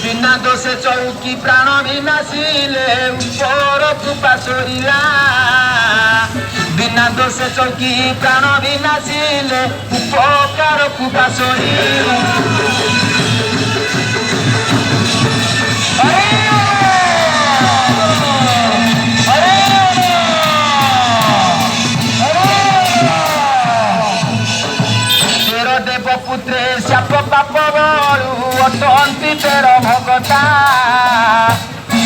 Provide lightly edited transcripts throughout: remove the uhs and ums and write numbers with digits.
बिना दोषे चौकी प्राण भी नासिले ऊपर कृपा सोरिला बिना दोषे चौकी प्राण भी नासिले उपकार कृपा सोरिला पुत्रे शाप पाप बलु अटंती तेर भगता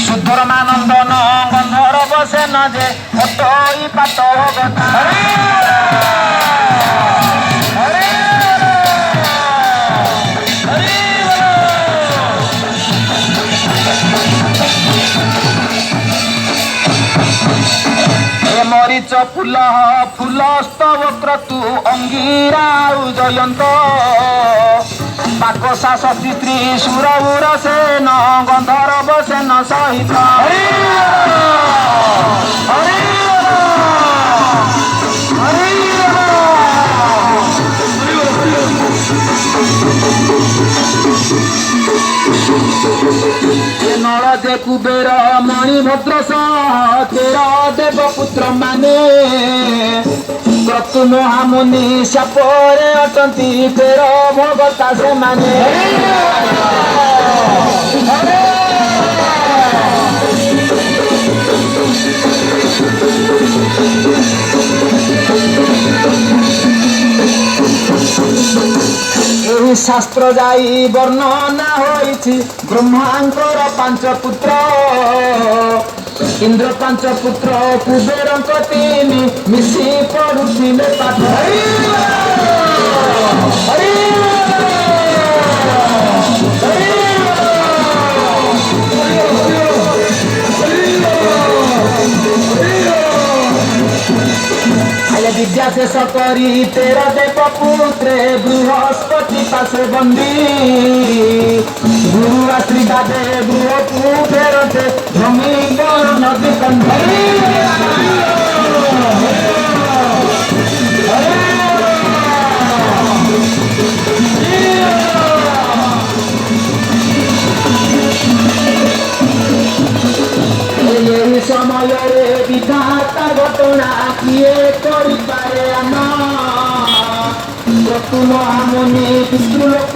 सुधर्मानंदन गंधर बसे न जे अटई पात भगता मरीच फूल फूल स्तव क्रतु अंगीरा जयंत पाकसा सती स्त्री सुरवर सेन गंधर्व सेन सहित नल दे कुबेर मणिभद्र सह तेर देवपुत्र माने क्रतु महामुनि शापरे अटंती तेर भगता से माने शास्त्र जाई वर्णना होइछि ब्रह्मांकर पांच पुत्र इंद्र पांच पुत्र कुबेरंक तीन मिसी पढ़ुथिले पाठ विद्या शेष करी तेर देव पुत्रे बृहस्पति पासे बंदी गुरु आशीर्वाद गृह पुत्रे भूमि नदी कंधरी समय विधाता घटना किए करे क्रतु महामुनि पितृलोक